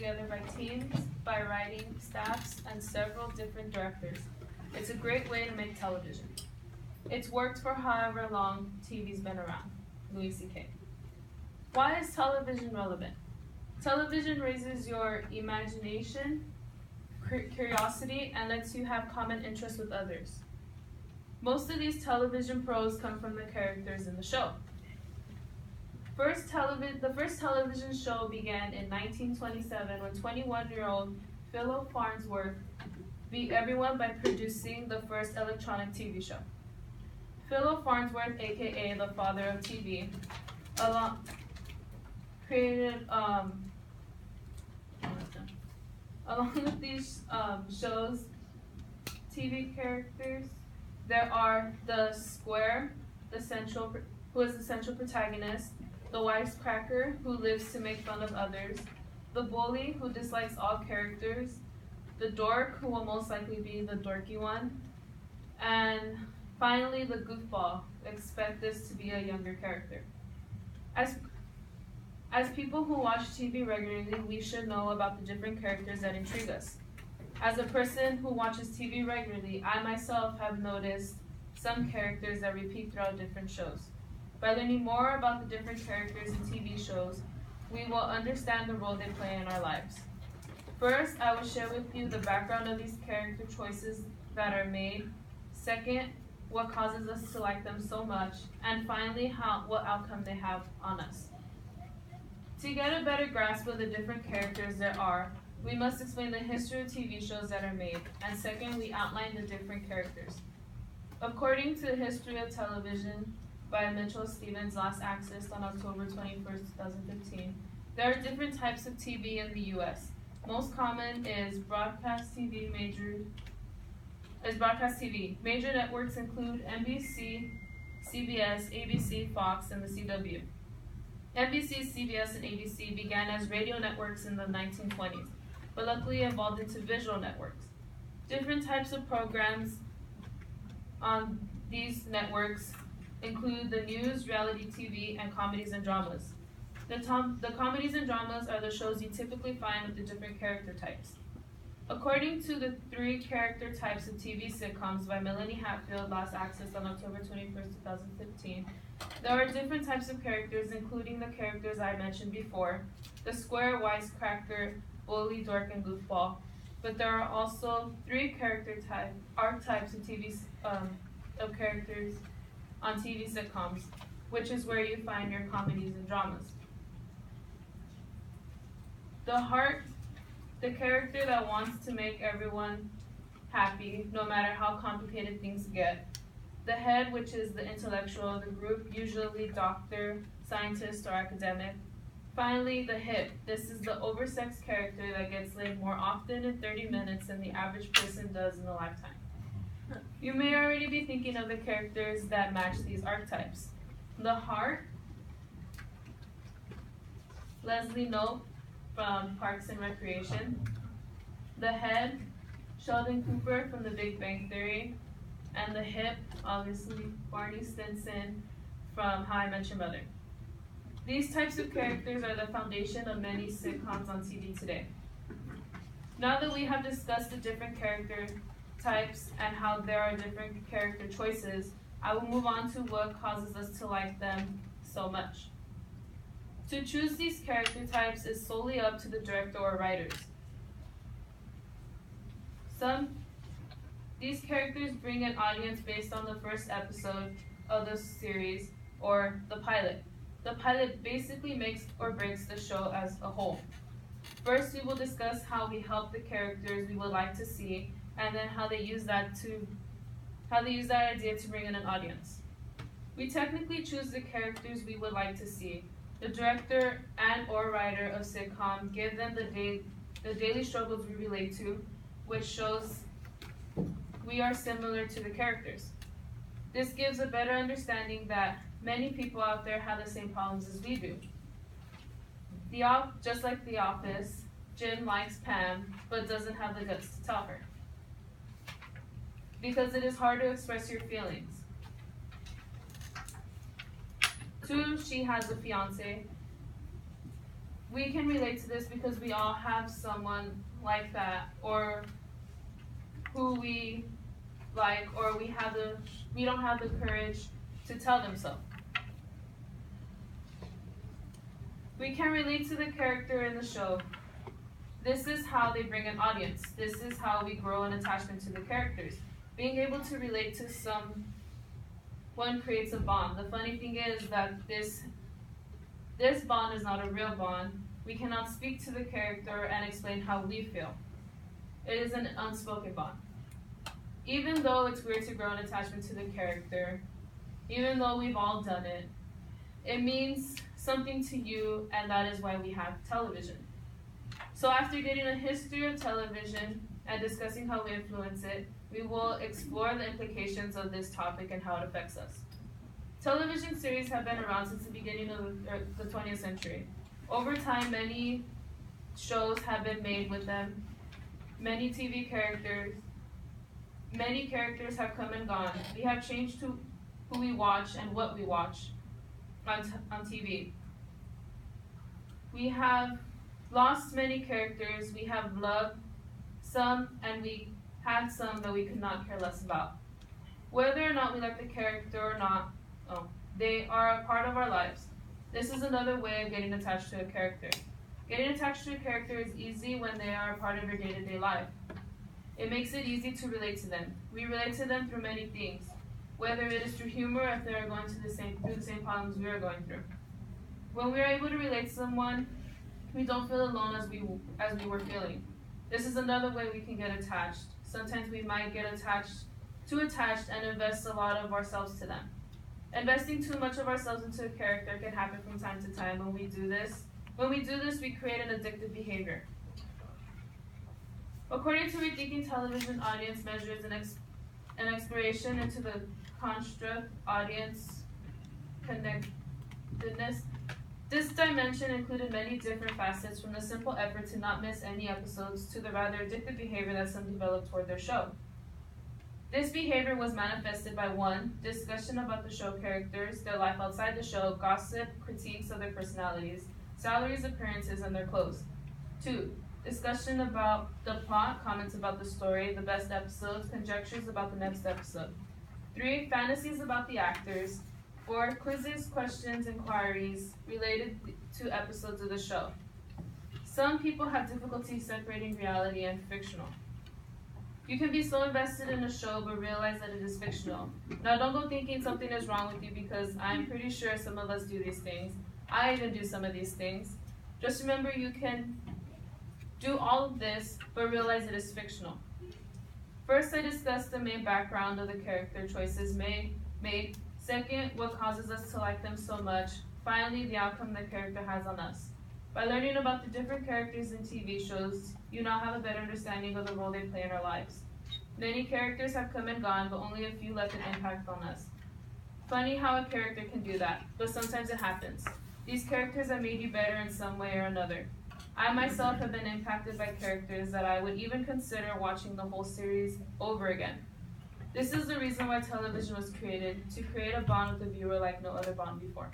together by teams, by writing staffs, and several different directors. It's a great way to make television. It's worked for however long TV's been around. Louis C.K. Why is television relevant? Television raises your imagination, curiosity, and lets you have common interests with others. Most of these television pros come from the characters in the show. The first television show began in 1927 when 21-year-old Philo Farnsworth beat everyone by producing the first electronic TV show. Philo Farnsworth, aka the father of TV, created along with these shows, TV characters, there are the square, who is the central protagonist, the wisecracker, who lives to make fun of others, the bully, who dislikes all characters, the dork, who will most likely be the dorky one, and finally the goofball. Expect this to be a younger character. As people who watch TV regularly, we should know about the different characters that intrigue us. As a person who watches TV regularly, I myself have noticed some characters that repeat throughout different shows. By learning more about the different characters in TV shows, we will understand the role they play in our lives. First, I will share with you the background of these character choices that are made. Second, what causes us to like them so much. And finally, what outcome they have on us. To get a better grasp of the different characters there are, we must explain the history of TV shows that are made, and second, we outline the different characters. According to the History of Television by Mitchell Stevens, last accessed on October 21st, 2015, there are different types of TV in the U.S. Most common is broadcast TV. Major networks include NBC, CBS, ABC, Fox, and the CW. NBC, CBS, and ABC began as radio networks in the 1920s, but luckily evolved into visual networks. Different types of programs on these networks include the news, reality TV, and comedies and dramas. The comedies and dramas are the shows you typically find with the different character types. According to the 3 character types of TV sitcoms by Melanie Hatfield, last accessed on October 21st, 2015, there are different types of characters, including the characters I mentioned before, the square, wisecracker, bully, dork, and goofball. But there are also 3 archetypes of characters on TV sitcoms, which is where you find your comedies and dramas. The heart, the character that wants to make everyone happy, no matter how complicated things get. The head, which is the intellectual of the group, usually doctor, scientist, or academic. Finally, the hip. This is the oversexed character that gets laid more often in 30 minutes than the average person does in a lifetime. You may already be thinking of the characters that match these archetypes. The heart, Leslie Knope from Parks and Recreation. The head, Sheldon Cooper from The Big Bang Theory. And the hip, obviously, Barney Stinson from How I Met Your Mother. These types of characters are the foundation of many sitcoms on TV today. Now that we have discussed the different character types and how there are different character choices, I will move on to what causes us to like them so much. To choose these character types is solely up to the director or writers. These characters bring an audience based on the first episode of the series or the pilot. The pilot basically makes or breaks the show as a whole. First, we will discuss how we help the characters we would like to see, and then how they use that idea to bring in an audience. We technically choose the characters we would like to see. The director and or writer of sitcom give them the daily struggles we relate to, which shows we are similar to the characters. This gives a better understanding that many people out there have the same problems as we do. Just like The Office, Jim likes Pam, but doesn't have the guts to tell her. Because it is hard to express your feelings. 2, she has a fiance. we can relate to this because we all have someone like that, or who we like, or we don't have the courage to tell them so. We can relate to the character in the show. This is how they bring an audience. This is how we grow an attachment to the characters. Being able to relate to someone creates a bond. The funny thing is that this bond is not a real bond. We cannot speak to the character and explain how we feel. It is an unspoken bond. Even though it's weird to grow an attachment to the character, even though we've all done it, it means something to you, and that is why we have television. So after getting a history of television and discussing how we influence it, we will explore the implications of this topic and how it affects us. Television series have been around since the beginning of the 20th century. Over time, many shows have been made with them. Many characters have come and gone. We have changed who we watch and what we watch on TV. We have lost many characters. We have loved some, and we had some that we could not care less about. Whether or not we like the character or not, they are a part of our lives. This is another way of getting attached to a character. Getting attached to a character is easy when they are a part of your day-to-day life. It makes it easy to relate to them. We relate to them through many things, whether it is through humor or if they are going through the same problems we are going through. When we are able to relate to someone, we don't feel alone as we were feeling. This is another way we can get attached. Sometimes we might get too attached and invest a lot of ourselves to them. Investing too much of ourselves into a character can happen from time to time. When we do this, we create an addictive behavior. According to Rethinking Television, audience measures an exploration into the construct audience connectedness. This dimension included many different facets, from the simple effort to not miss any episodes to the rather addictive behavior that some developed toward their show. This behavior was manifested by 1. Discussion about the show characters, their life outside the show, gossip, critiques of their personalities, salaries, appearances, and their clothes. 2. Discussion about the plot, comments about the story, the best episodes, conjectures about the next episode. 3. Fantasies about the actors. 4. Quizzes, questions, inquiries related to episodes of the show. Some people have difficulty separating reality and fictional. You can be so invested in a show but realize that it is fictional. Now don't go thinking something is wrong with you, because I'm pretty sure some of us do these things. I even do some of these things. Just remember, you can do all of this but realize it is fictional. First, I discussed the main background of the character choices made. Second, what causes us to like them so much. Finally, the outcome the character has on us. By learning about the different characters in TV shows, you now have a better understanding of the role they play in our lives. Many characters have come and gone, but only a few left an impact on us. Funny how a character can do that, but sometimes it happens. These characters have made you better in some way or another. I myself have been impacted by characters that I would even consider watching the whole series over again. This is the reason why television was created, to create a bond with the viewer like no other bond before.